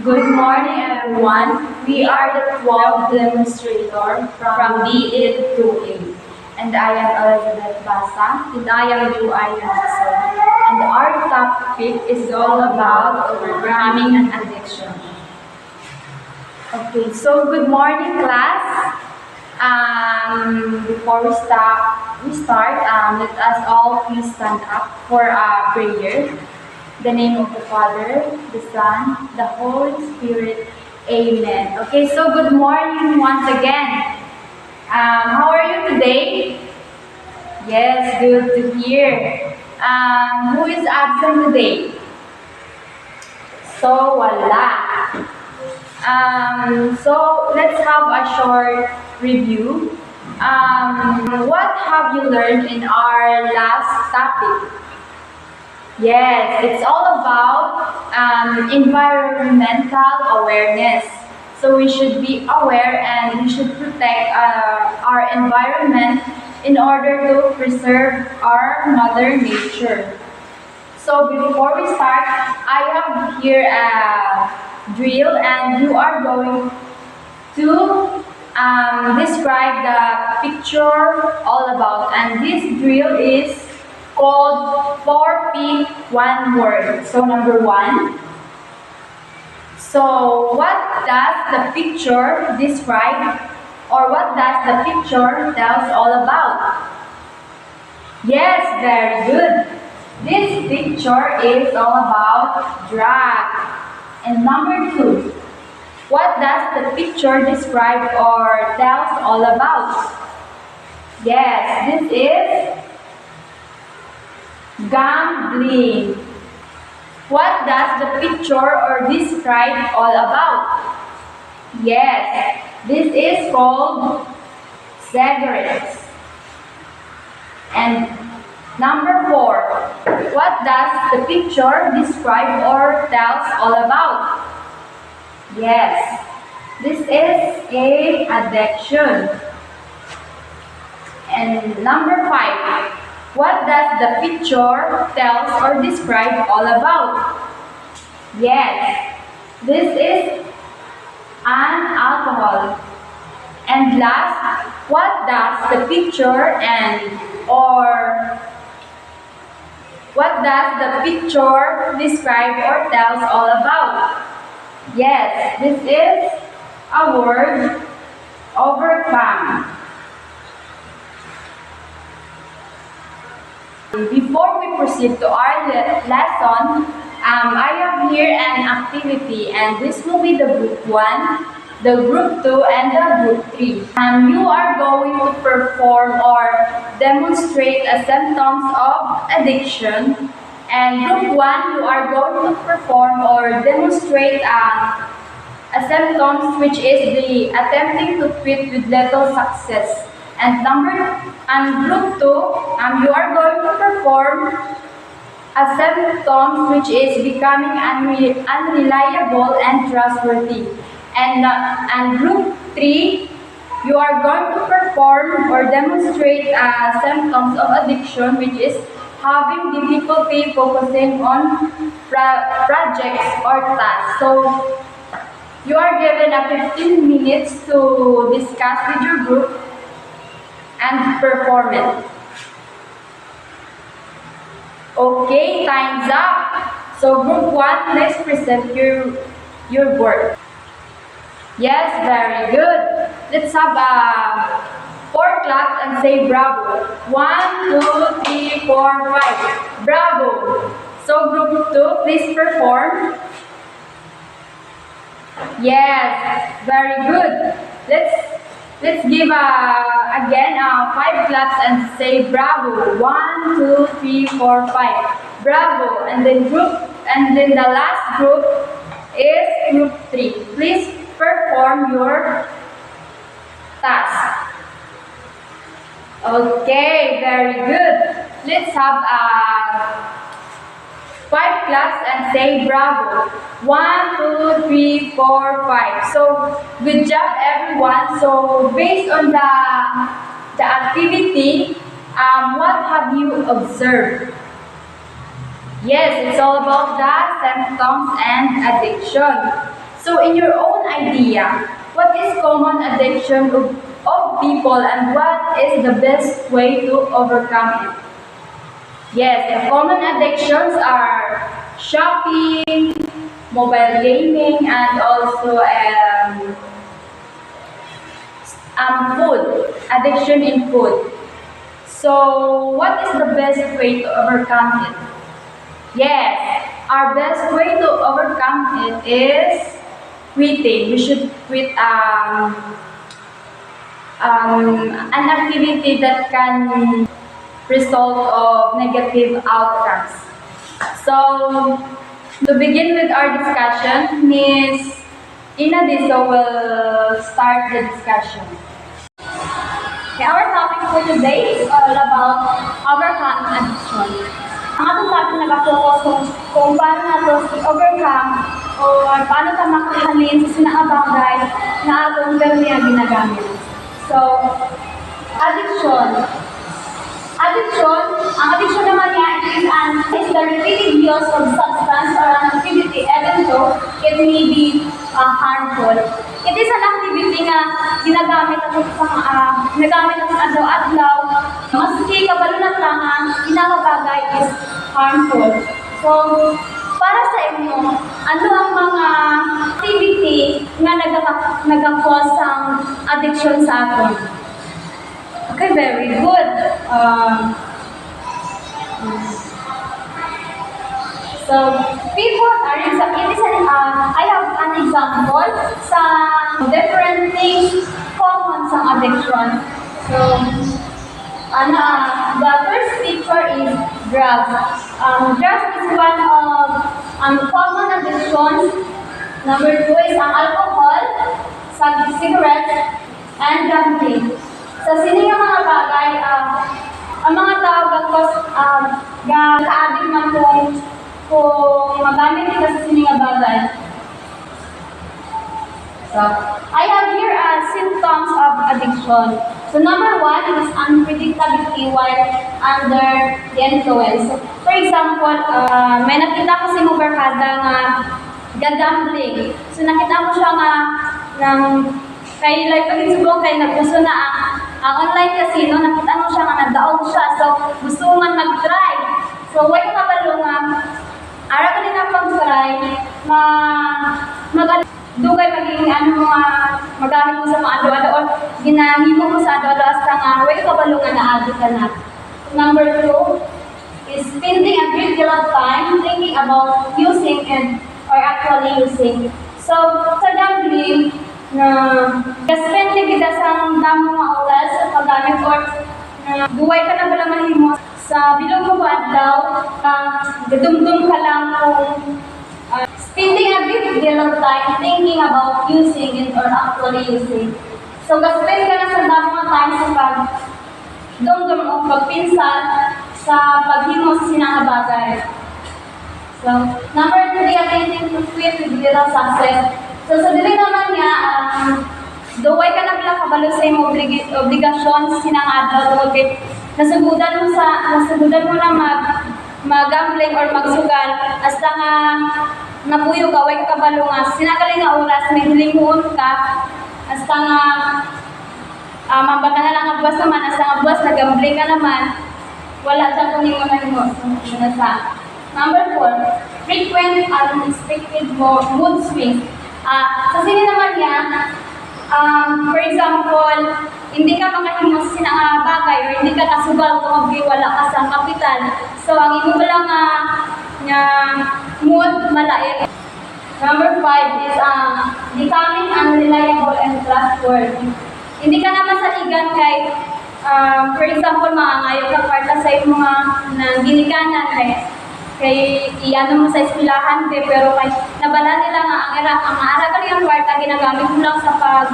Good morning, everyone. We are the 12 demonstrator from B8 to A. And I am Elizabeth Basa. And I am Juay Hanson. And our topic is all about overcoming an addiction. Okay, so good morning, class. Before we start, let us all please stand up for a prayer. In the name of the Father, the Son, the Holy Spirit. Amen. Okay, so good morning once again. How are you today? Yes, good to hear. Who is absent today? So, wala. So, let's have a short review. What have you learned in our last topic? Yes, it's all about environmental awareness. So we should be aware and we should protect our environment in order to preserve our mother nature. So before we start, I have here a drill and you are going to describe the picture all about. And this drill is called 4P, one word. So number 1. So what does the picture describe or what does the picture tells all about? Yes, very good. This picture is all about drug. And number 2. What does the picture describe or tells all about? Yes, this is gambling. What does the picture or describe all about? Yes, this is called cigarettes. And number 4, what does the picture describe or tells all about? Yes, this is a addiction. And number 5, what does the picture tells or describe all about? Yes, this is an alcohol. And last, what does the picture what does the picture describe or tells all about? Yes, this is a word, overcome. Before we proceed to our lesson, I have here an activity and this will be the group 1, the group 2, and the group 3. You are going to perform or demonstrate symptoms of addiction, and group 1, you are going to perform or demonstrate a symptoms which is the attempting to quit with little success. And group 2, you are going to perform a symptoms which is becoming unreliable and trustworthy. And group 3, you are going to perform or demonstrate symptoms of addiction which is having difficulty focusing on projects or tasks. So you are given a 15 minutes to discuss with your group and perform it. Okay, time's up. So group 1, let's present your work. Yes, very good. Let's have a 4 claps and say bravo. 1, 2, 3, 4, 5. Bravo. So group 2, please perform. Yes, very good. Let's give again 5 claps and say bravo. 1, 2, 3, 4, 5. Bravo. And then the last group is group 3. Please perform your task. Okay, very good. Let's have 5 claps and say bravo. 1, 2, 3, 4, 5. So good job everyone. So based on the activity, what have you observed? Yes, it's all about the symptoms and addiction. So in your own idea, what is common addiction of people and what is the best way to overcome it? Yes, the common addictions are shopping, mobile gaming, and also food, addiction in food. So, what is the best way to overcome it? Yes, our best way to overcome it is quitting. We should quit an activity that can result of negative outcomes. So, to begin with our discussion, Miss Ina Diso will start the discussion. Okay, our topic for today is all about overcoming addiction. Ang atong topic nag-focus kung paano nato i-overcome o paano ta makahalin sa sinakabagay na atong permiya ginagamit. So, addiction. Ang addiction naman niya is the repeated use of substance or an activity even though it may be harmful. It is an activity nga ginagamit nagamit ang adlaw-adlaw, maski kabalo na lang ang ginakabagay is harmful. So, para sa inyo, ano ang mga activity nga nag-cause ang addiction sa atin? Okay, very good. So, people are I have an example sa different things common sa addiction. So, the first picture is drugs. Drugs is one of common addictions. Number 2 is ang alcohol, cigarettes, and gambling. Sa sining nga mga bagay, ang mga tao ga-addict man kung magamit ka sa sining nga bagay. So, I have here symptoms of addiction. So, number 1 is unpredictability while under the influence. So, for example, may nakita ko si mong barkada nga gagambling. So, nakita ko siya nga ng kay like pag-isubong kay nagpuso na ang online casino, nakita mo siya nga nagdaog siya. So, gusto man mag-try. So, why ka kabalo nga, ara ka din pag-try, dugay maging mga magamit mo sa mga ado-ado or ginahimo mo sa ado-ado hasta nga, why ka kabalo nga na-addict ka na. Number 2 is spending a great deal of time thinking about using or actually using. So, sa gambling, na spend kita sa damo nga oras sa paggamit or buhay ka na pala mahimo sa bilog mo ba adlaw, gadumdum ka lang kung spending a great deal of time thinking about using it or actually using. So, spend ka na sa damo nga time sa pagdumdum o pagpinsan sa paghimo sa sinangabagay. So, number 3, attempting to quit with little success. So, sa dili naman niya, duway ka na pala kabalo sa iyong obligasyon sa sinangado, nasugudan mo na mag-gambling or magsugal, hasta nga napuyo ka, way kabalo nga, sinagaling nga oras, may hilingon ka, hasta nga mabatahan lang ang buwas naman, hasta nga buwas, nag-gambling ka naman, wala siya kunin mo na mo. Number 4, frequent unexpected mood swings. Sa sini naman niya, for example, hindi ka makahimo sa sinang bagay or hindi ka kasubal kung wala ka sa kapital. So, ang imo lang nga mood malain. Number 5 is becoming unreliable and trustworthy. Hindi ka naman saligan kay, for example, maangayo ka parta sa mga ginikanan kay iano mo sa eskwelahan pero kay nabala nila nga ang ara ka yung kwarta ginagamit mo lang sa pag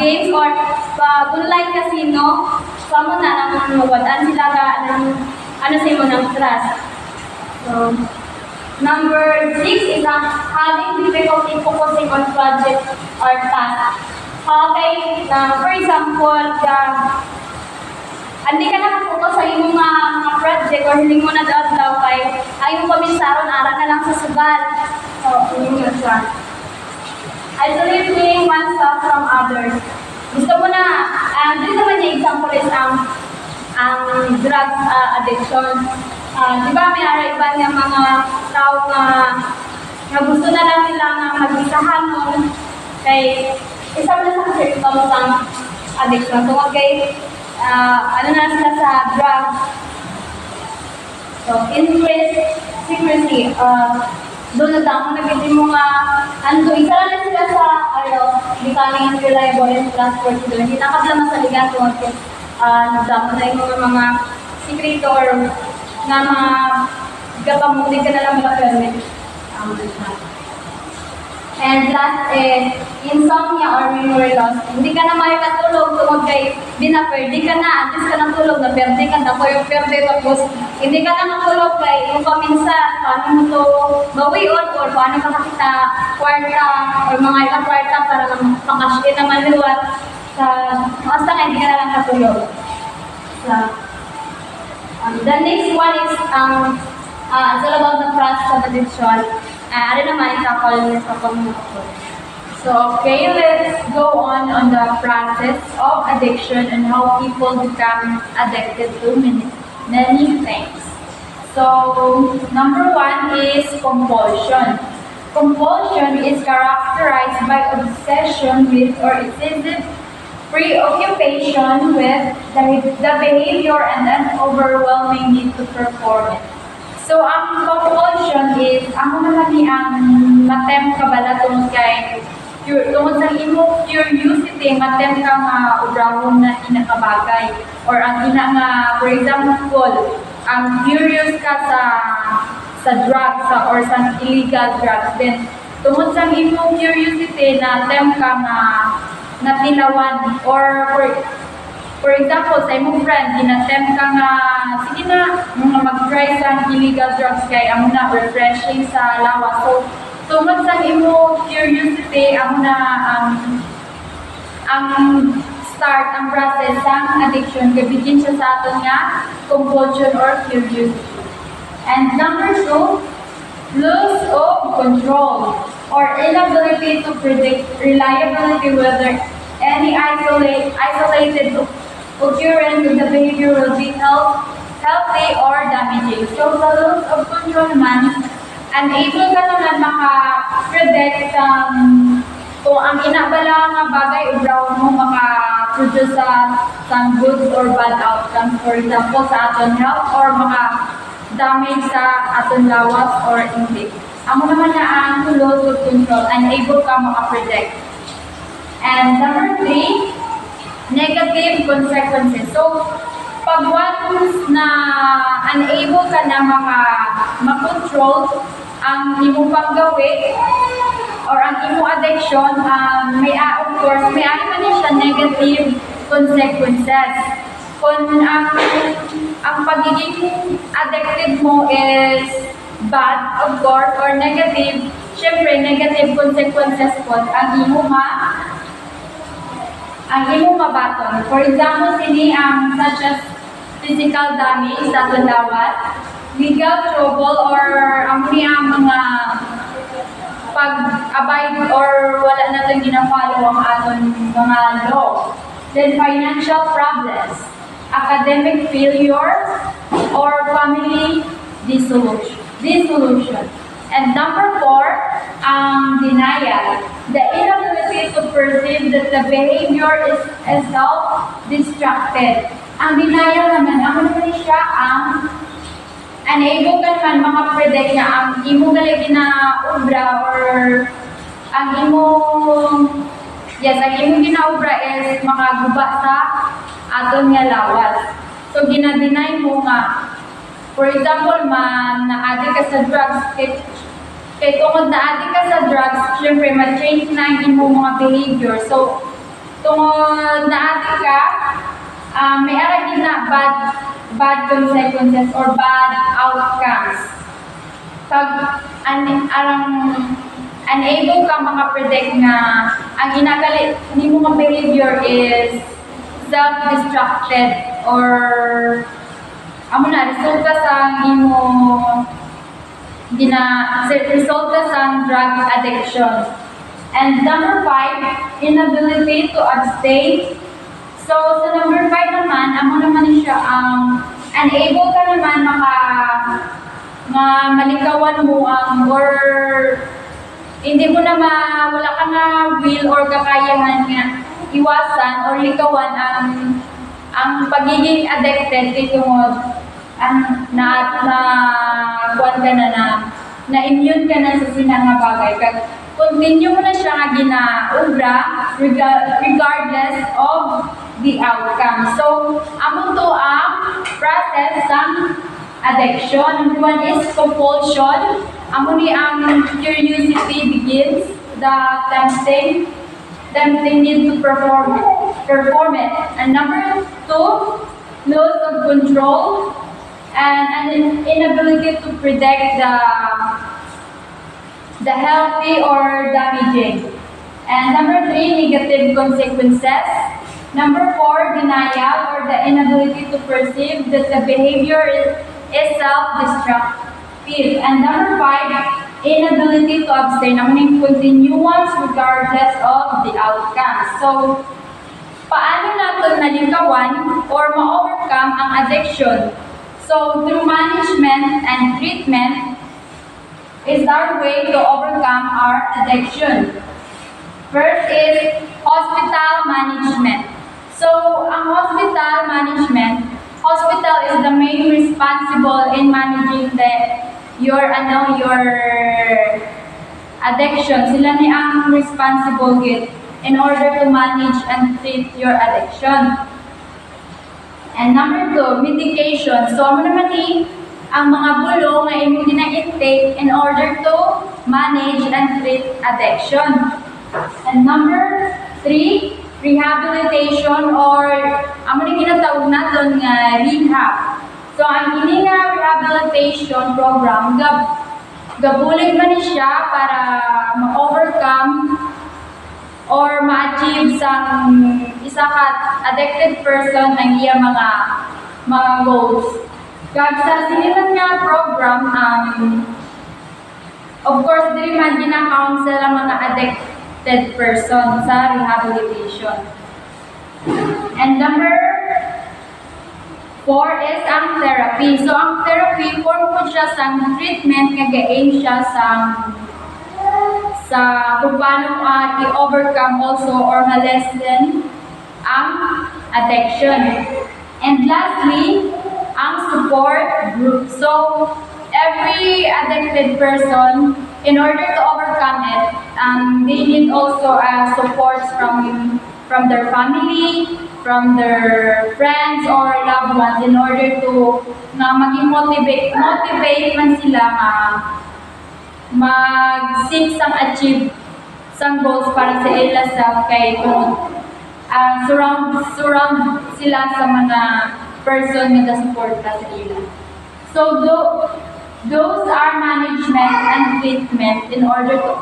games or pag online casino mo na nang mawadaan sila ka ng ano sa mo ng trust. So, number 6 is having difficulty focusing on project or task. Okay, for example, hindi ka nakafocus sa iyong mga project or hiling mo na daw kay ayong pamisaron, ara ka lang sa sugal. So, yun nga siya. isolating oneself from others. Gusto mo na, dito naman yung example is ang drugs addiction. Di ba may iba ng mga tao na gusto na lang nila nga mag-isahan nun kay isa mo na sa symptoms ng addiction. Tungkol kay ano na sila sa drugs. So, increase secrecy. Doon na tamo, nagpili mo nga, isa lang na sila sa, becoming unreliable and trustworthy doon. Hindi nakabla masaligan tungkol kay damo na yung mga secret or nga mga gapamutin ka na lang mga permit. And last is insomnia or memory loss. Hindi ka na makakatulog tungkol kay di ka na, antes ka ng tulog, na-perde ka, ako yung perde, tapos hindi ka na matulog kay yung paminsan, paano mo to bawion or paano ka nakita kwarta or mga ilang kwarta para makashin na maluwat sa basta nga hindi ka na lang katulog. So, the next one is it's all about the process of addiction. Ano naman itakol sa pagmumukod. So, okay, let's go on the process of addiction and how people become addicted to many things. So, number one is compulsion. Compulsion is characterized by obsession with or excessive preoccupation with the behavior and an overwhelming need to perform it. So, ang compulsion is, ang matem ka bala tungkol kay tungkol sa imong curiosity, matem ka nga ubrahon na inakabagay. Or ang for example, ang curious ka sa drugs or sa illegal drugs. Then, tungkol sa imong curiosity, na tem ka nga natilawan. Or for example, sa imong friend, ginatem ka nga, sige na, mag-try sa illegal drugs kay amo na refreshing sa lawas. So, tungkol sa imong curiosity, amo na ang start, ang process ng addiction, kay begin siya sa aton nga compulsion or curiosity. And number two, loss of control or inability to predict reliability whether any isolated occurrence of the behavior will be healthy or damaging. So, sa loss of control naman, unable ka naman maka-predict kung ang inabala nga bagay o brown mo maka-produce some good or bad outcomes. For example, sa aton health or maka-damage sa aton lawas or hindi. Amo naman na ang loss of control, unable ka maka-predict. And number three, negative consequences. So, pag once na unable ka na makontrol ang imong paggawi or ang imong addiction, of course, may man siya negative consequences. Kung ang pagiging addicted mo is bad, of course, or negative, syempre, negative consequences po ang imong mabaton. For example, sini such as physical damage sa tundawat, legal trouble, or ang mga pag-abide or wala na itong ginapalo ang aton mga law. Then financial problems, academic failure, or family dissolution. And number four, denial. The inability to perceive that the behavior is self-destructed. Ang denial naman, siya unable ka naman maka-predict na ang imo galing na obra or ang imong ginaobra is makaguba sa aton nga lawas. So, ginadeny mo nga. For example, na-addict ka sa drugs, kay tungkol na-addict ka sa drugs, syempre, ma-change na ang imong mga behavior. So, tungkol na-addict ka, may aragin na bad consequences or bad outcomes. Pag unable ka makapredict nga ang inagalit ni mo mga behavior is self-destructed or resulta sa resulta sa drug addiction. And number 5, inability to abstain. So, sa number 5 naman, amo naman siya unable ka naman malikawan mo or hindi mo na wala ka na will or kakayahan nga iwasan or likawan ang pagiging addicted kay tungod kuwan ka na immune ka na sa sinang nga bagay. Continue mo na siya nga ginaubra regardless of the outcome. So, amo to ang process ng addiction. Number 1 is compulsion. Amo ni ang curiosity begins, the tempting need to perform it. And number 2, loss of control and an inability to predict the healthy or damaging. And number 3, negative consequences. Number 4, denial or the inability to perceive that the behavior is self-destructive. And number 5, inability to abstain, meaning continuance regardless of the outcome. So, paano natin nalikawan or ma-overcome ang addiction? So, through management and treatment is our way to overcome our addiction. First is hospital management. So, ang hospital management, hospital is the main responsible in managing your addiction. Sila ni ang responsible gid in order to manage and treat your addiction. And number 2, medication. So, ano naman ang mga bulong na imong gina-intake in order to manage and treat addiction. And number 3, rehabilitation or amo ni ginatawag naton nga rehab. So, ang ini nga rehabilitation program, gabulig man ni siya para ma-overcome or ma-achieve sang isa ka addicted person ang iya mga goals. Kag sa sinilang nga program, of course, dili man gina-counsel ang mga addicted person sa rehabilitation. And number 4 is ang therapy. So, ang therapy, form po siya sa treatment nga ga-aim siya sa kung paano i-overcome also or ma-lessen ang addiction. And lastly, ang support group. So, every addicted person, in order to overcome it, they need also support from their family, from their friends or loved ones in order to maging motivate man sila mag-seek sang achieve sang goals para sa ila self kay surround sila sa mga person nga support sa ila. So those are management and treatment in order to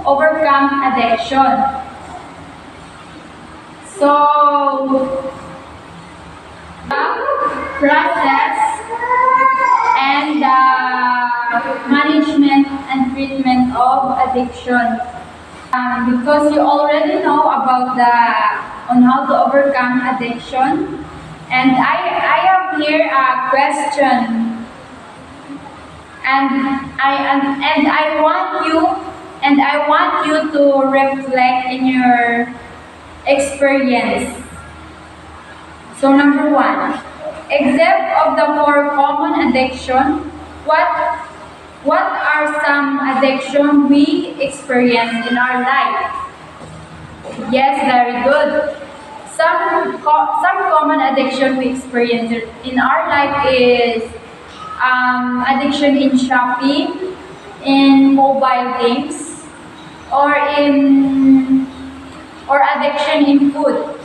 overcome addiction. So the process and the management and treatment of addiction. Because you already know about on how to overcome addiction. And I have here a question, and I want you to reflect in your experience. So number 1, except of the 4 common addiction, what are some addiction we experience in our life? Yes, very good. Some common addiction we experience in our life is addiction in shopping, in mobile games, or addiction in food.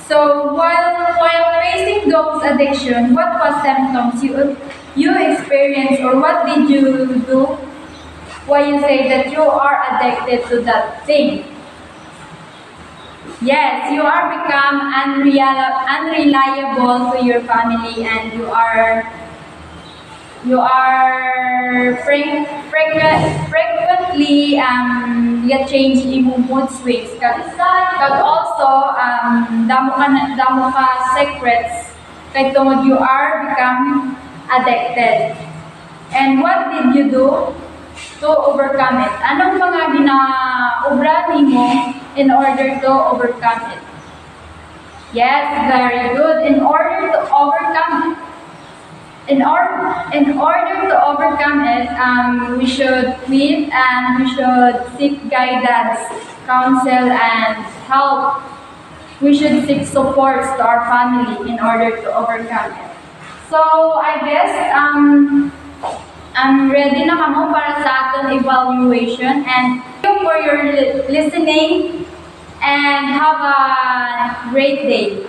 So while facing those addiction, what was symptoms you experienced, or what did you do? Why you say that you are addicted to that thing? Yes, you are become unreliable to your family, and you are you are frequently get change imong mood swings. Kag also damo ka secrets kay tungod you are become addicted. And what did you do to overcome it? Anong mga ginaobra nimo in order to overcome it? Yes, very good. In order to overcome it, we should meet and we should seek guidance, counsel, and help. We should seek support to our family in order to overcome it. So, I guess, I'm ready na kamo para sa ating evaluation, and thank you for your listening and have a great day.